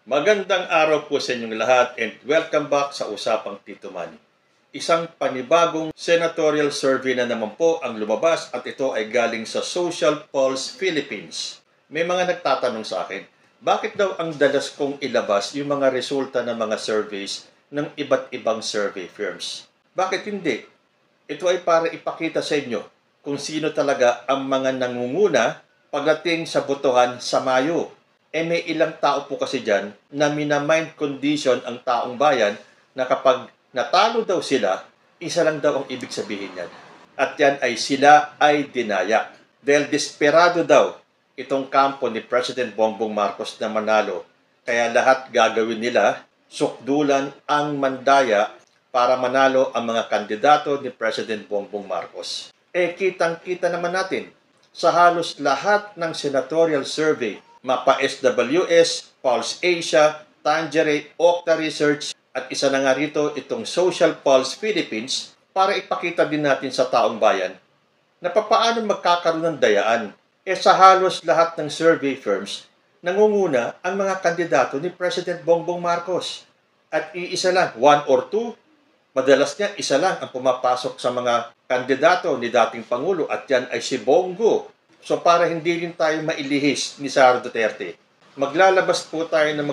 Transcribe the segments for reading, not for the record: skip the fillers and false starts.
Magandang araw po sa inyong lahat and welcome back sa Usapang Tito Manny. Isang panibagong senatorial survey na naman po ang lumabas at ito ay galing sa Social Pulse Philippines. May mga nagtatanong sa akin, bakit daw ang dalas kong ilabas yung mga resulta ng mga surveys ng iba't ibang survey firms? Bakit hindi? Ito ay para ipakita sa inyo kung sino talaga ang mga nangunguna pagdating sa botohan sa Mayo. May ilang tao po kasi dyan na minamind condition ang taong bayan na kapag natalo daw sila, isa lang daw ang ibig sabihin yan. At yan ay sila ay dinaya. Dahil desperado daw itong kampo ni President Bongbong Marcos na manalo. Kaya lahat gagawin nila, sukdulan ang mandaya para manalo ang mga kandidato ni President Bongbong Marcos. Kitang-kita naman natin sa halos lahat ng senatorial survey, Mapa SWS, Pulse Asia, Tangeray, Okta Research, at isa na nga rito itong Social Pulse Philippines para ipakita din natin sa taong bayan na papaano magkakaroon ng dayaan. Sa halos lahat ng survey firms, nangunguna ang mga kandidato ni President Bongbong Marcos. At iisa lang, one or two, madalas niya isa lang ang pumapasok sa mga kandidato ni dating Pangulo at yan ay si Bongo. So para hindi rin tayo mailihis ni Sara Duterte, maglalabas po tayo ng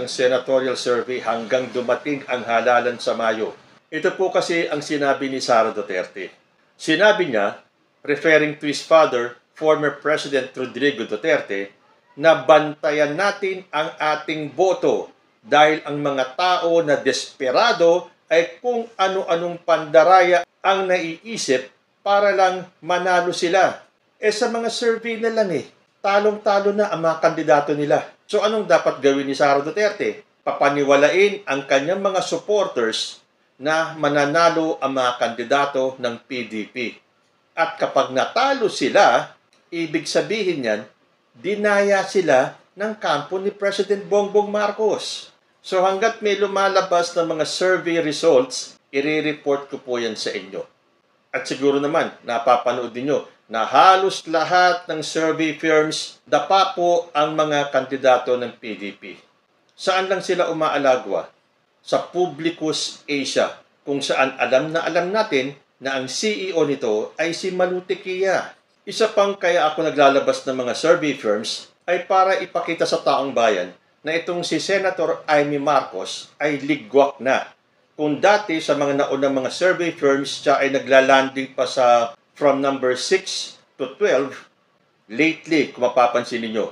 senatorial survey hanggang dumating ang halalan sa Mayo. Ito po kasi ang sinabi ni Sara Duterte. Sinabi niya, referring to his father, former President Rodrigo Duterte, na bantayan natin ang ating boto dahil ang mga tao na desperado ay kung ano-anong pandaraya ang naiisip para lang manalo sila. Sa mga survey na lang talong-talo na ang mga kandidato nila. So anong dapat gawin ni Sara Duterte? Papaniwalain ang kanyang mga supporters na mananalo ang mga kandidato ng PDP. At kapag natalo sila, ibig sabihin yan, dinaya sila ng kampo ni President Bongbong Marcos. So hanggat may lumalabas na mga survey results, i-report ko po yan sa inyo. At siguro naman, napapanood niyo na halos lahat ng survey firms dapa po ang mga kandidato ng PDP. Saan lang sila umaalagwa? Sa Publicus Asia, kung saan alam natin na ang CEO nito ay si Maluti Kia. Isa pang kaya ako naglalabas ng mga survey firms ay para ipakita sa taong bayan na itong si Senator Amy Marcos ay ligwak na. Kung dati sa mga naunang mga survey firms siya ay naglalanding pa sa from number 6 to 12, lately, kung mapapansin ninyo,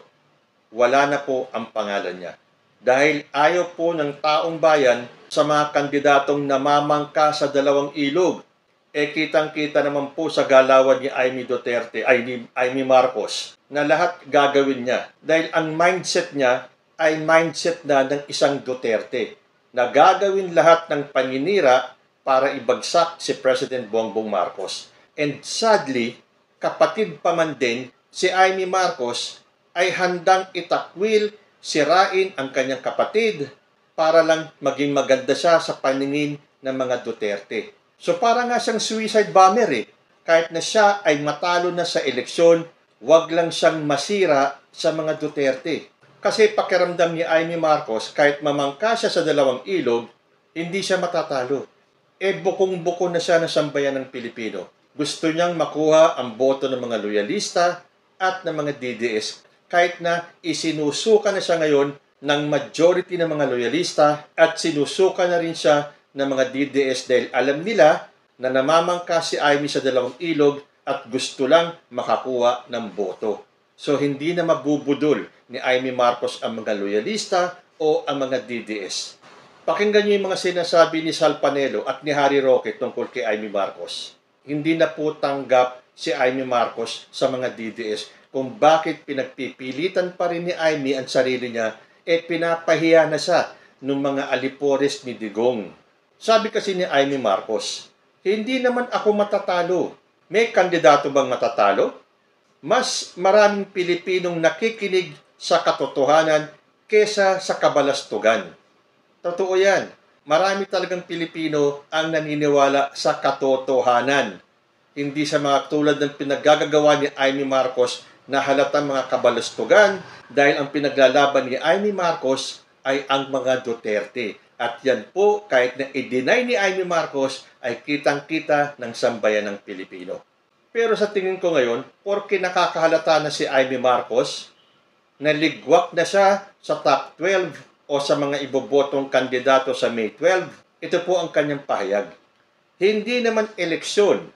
wala na po ang pangalan niya. Dahil ayaw po ng taong bayan sa mga kandidatong namamangka sa dalawang ilog. Kitang-kita naman po sa galawan ni Amy Duterte, ni Amy Marcos, na lahat gagawin niya. Dahil ang mindset niya ay mindset na ng isang Duterte, na gagawin lahat ng paninira para ibagsak si President Bongbong Marcos. And sadly, kapatid pa man din, si Amy Marcos ay handang itakwil, sirain ang kanyang kapatid para lang maging maganda siya sa paningin ng mga Duterte. So para nga siyang suicide bomber Kahit na siya ay matalo na sa eleksyon, wag lang siyang masira sa mga Duterte. Kasi pakiramdam ni Amy Marcos, kahit mamangka siya sa dalawang ilog, hindi siya matatalo. Bukong-buko na siya ng sambayan ng Pilipino. Gusto niyang makuha ang boto ng mga loyalista at ng mga DDS kahit na isinusuka na siya ngayon ng majority ng mga loyalista at sinusuka na rin siya ng mga DDS dahil alam nila na namamangka si Amy sa dalawang ilog at gusto lang makakuha ng boto. So hindi na mabubudol ni Amy Marcos ang mga loyalista o ang mga DDS. Pakinggan niyo yung mga sinasabi ni Sal Panelo at ni Harry Roque tungkol kay Amy Marcos. Hindi na po tanggap si Amy Marcos sa mga DDS kung bakit pinagpipilitan pa rin ni Amy ang sarili niya, pinapahiya na siya ng mga alipores ni Digong. Sabi kasi ni Amy Marcos, hindi naman ako matatalo. May kandidato bang matatalo? Mas maraming Pilipinong nakikinig sa katotohanan kesa sa kabalastugan. Totoo yan. Marami talagang Pilipino ang naniniwala sa katotohanan. Hindi sa mga tulad ng pinaggagawa ni Amy Marcos na halatang mga kabalastugan dahil ang pinaglalaban ni Amy Marcos ay ang mga Duterte. At yan po, kahit na i-deny ni Amy Marcos, ay kitang-kita ng sambayan ng Pilipino. Pero sa tingin ko ngayon, porke nakakahalata na si Amy Marcos, naligwak na siya sa top 12 o sa mga ibobotong kandidato sa May 12, ito po ang kanyang pahayag. Hindi naman eleksyon,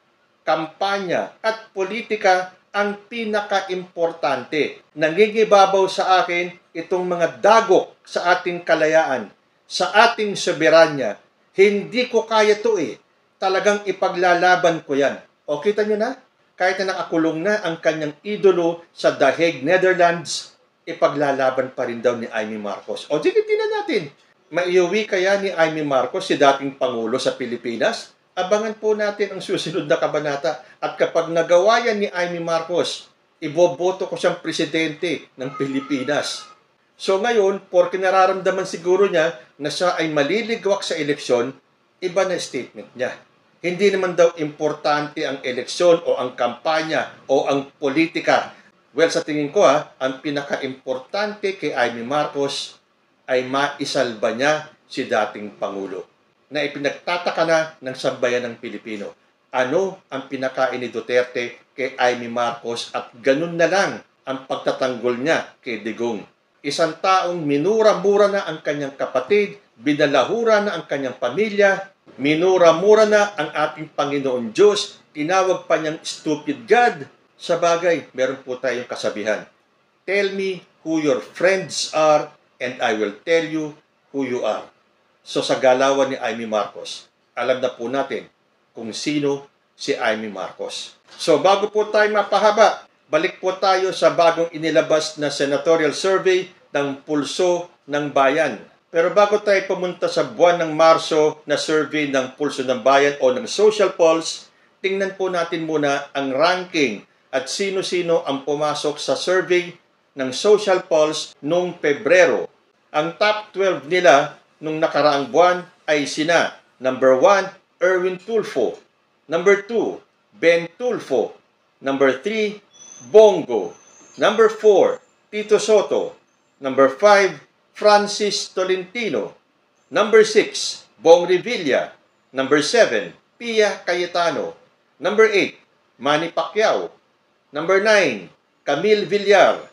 kampanya at politika ang pinaka-importante. Nangingibabaw sa akin itong mga dagok sa ating kalayaan, sa ating soberanya. Hindi ko kaya to eh. Talagang ipaglalaban ko yan. O kita nyo na? Kahit na nakakulong na ang kanyang idolo sa The Hague, Netherlands, ipaglalaban pa rin daw ni Amy Marcos. O sige, tingnan natin. Maiuwi kaya ni Amy Marcos si dating Pangulo sa Pilipinas? Abangan po natin ang susunod na kabanata. At kapag nagawa yan ni Amy Marcos, iboboto ko siyang presidente ng Pilipinas. So ngayon, porke nararamdaman siguro niya na siya ay maliligwak sa eleksyon, iba na statement niya. Hindi naman daw importante ang eleksyon o ang kampanya o ang politika. Well, sa tingin ko ang pinaka-importante kay Amy Marcos ay maisalba niya si dating Pangulo na ipinagtataka na ng sambayan ng Pilipino. Ano ang pinakain ni Duterte kay Amy Marcos at ganun na lang ang pagtatanggol niya kay Digong. Isang taong minura-mura na ang kanyang kapatid, binalahura na ang kanyang pamilya, minura-mura na ang ating Panginoon Diyos, tinawag pa niyang stupid God. Sa bagay, meron po tayong kasabihan. Tell me who your friends are and I will tell you who you are. So sa galawan ni Amy Marcos, alam na po natin kung sino si Amy Marcos. So bago po tayo mapahaba, balik po tayo sa bagong inilabas na senatorial survey ng Pulso ng Bayan. Pero bago tayo pumunta sa buwan ng Marso na survey ng Pulso ng Bayan o ng Social Pulse, tingnan po natin muna ang ranking at sino-sino ang pumasok sa survey ng Social Pulse noong Pebrero. Ang top 12 nila nung nakaraang buwan ay sina: number 1, Erwin Tulfo; number 2, Ben Tulfo; number 3, Bongo; number 4, Tito Soto; number 5, Francis Tolentino; number 6, Bong Revilla; number 7, Pia Cayetano; number 8, Manny Pacquiao; number 9, Camille Villar;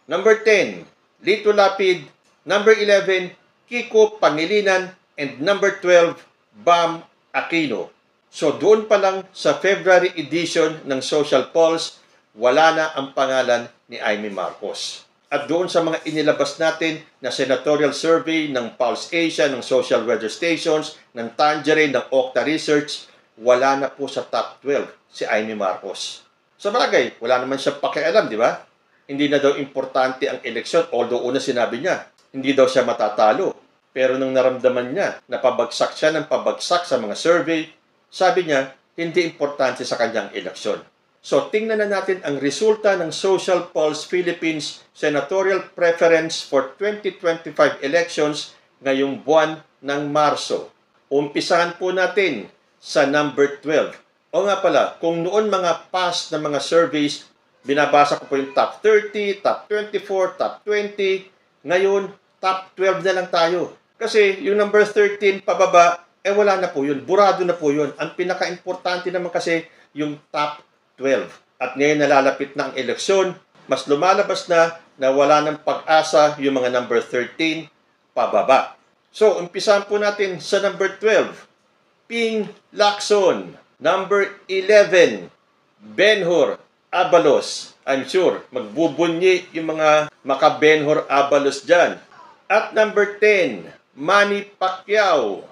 number 10, Lito Lapid; number 11, Kiko Pangilinan; and number 12, Bam Aquino. So doon pa lang sa February edition ng Social Pulse, wala na ang pangalan ni Amy Marcos. At doon sa mga inilabas natin na senatorial survey ng Pulse Asia, ng Social Weather Stations, ng Tangerine, ng Okta Research, wala na po sa top 12 si Amy Marcos. Sa bagay, wala naman siya pakialam, di ba? Hindi na daw importante ang eleksyon, although una sinabi niya, hindi daw siya matatalo. Pero nung naramdaman niya na pabagsak siya ng pabagsak sa mga survey, sabi niya, hindi importante sa kanyang eleksyon. So, tingnan na natin ang resulta ng Social Pulse Philippines Senatorial Preference for 2025 elections ngayong buwan ng Marso. Umpisahan po natin sa number 12. O nga pala, kung noon mga past na mga surveys, binabasa ko po yung top 30, top 24, top 20, ngayon, top 12 na lang tayo. Kasi yung number 13 pababa, wala na po yun. Burado na po yun. Ang pinaka-importante naman kasi yung top 12. At ngayon nalalapit na ang eleksyon, mas lumalabas na wala ng pag-asa yung mga number 13 pababa. So, umpisahan po natin sa number 12. Ping Lacson. Number 11. Benhur Abalos. I'm sure, magbubunyi yung mga maka-Benhur Abalos dyan. At number 10. Manny Pacquiao.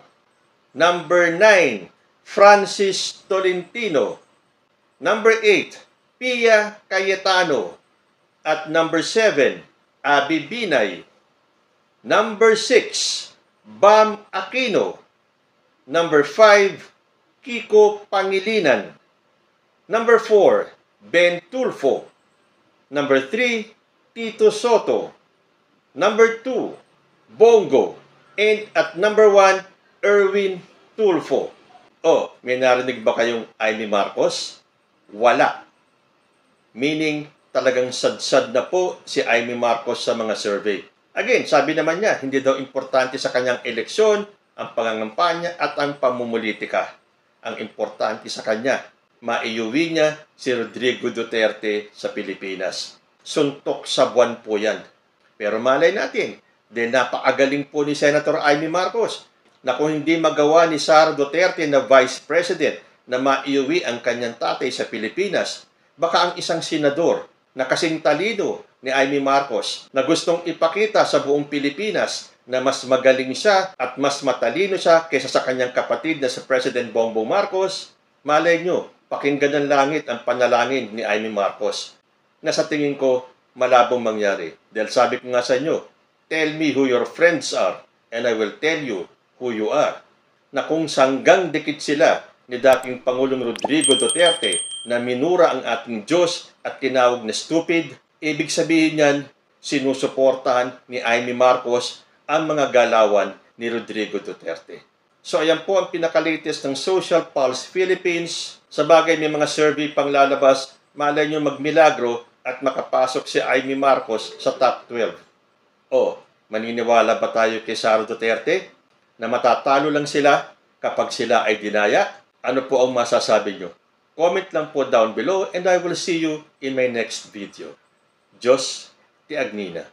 Number 9, Francis Tolentino. Number 8, Pia Cayetano. At number 7, Abby Binay. Number 6, Bam Aquino. Number 5, Kiko Pangilinan. Number 4, Ben Tulfo. Number 3, Tito Soto. Number 2, Bongo. And at number 1, Erwin Tulfo. Oh, may narinig ba kayong Amy Marcos? Wala. Meaning, talagang sad-sad na po si Amy Marcos sa mga survey. Again, sabi naman niya, hindi daw importante sa kanyang eleksyon ang pangangampanya at ang pamumulitika. Ang importante sa kanya, maiuwi niya si Rodrigo Duterte sa Pilipinas. Suntok sa buwan po yan. Pero malay natin, napakagaling po ni Senator Amy Marcos na kung hindi magawa ni Sara Duterte na Vice President na maiuwi ang kanyang tatay sa Pilipinas, baka ang isang senador na kasing talino ni Amy Marcos na gustong ipakita sa buong Pilipinas na mas magaling siya at mas matalino siya kaysa sa kanyang kapatid na si President Bongbong Marcos, malay nyo, pakinggan ng langit ang panalangin ni Amy Marcos na sa tingin ko malabong mangyari. Dahil sabi ko nga sa inyo, tell me who your friends are and I will tell you who you are. Na kung sanggang dikit sila ni dating Pangulong Rodrigo Duterte na minura ang ating Diyos at tinawag na stupid, ibig sabihin niyan, sinusuportahan ni Amy Marcos ang mga galawan ni Rodrigo Duterte. So ayan po ang pinaka-latest ng Social Pulse Philippines. Sa bagay may mga survey pang lalabas, malay nyo magmilagro at makapasok si Amy Marcos sa top 12. Maniniwala ba tayo kay Sara Duterte na matatalo lang sila kapag sila ay dinaya? Ano po ang masasabi nyo? Comment lang po down below and I will see you in my next video. Diyos ti Agnina.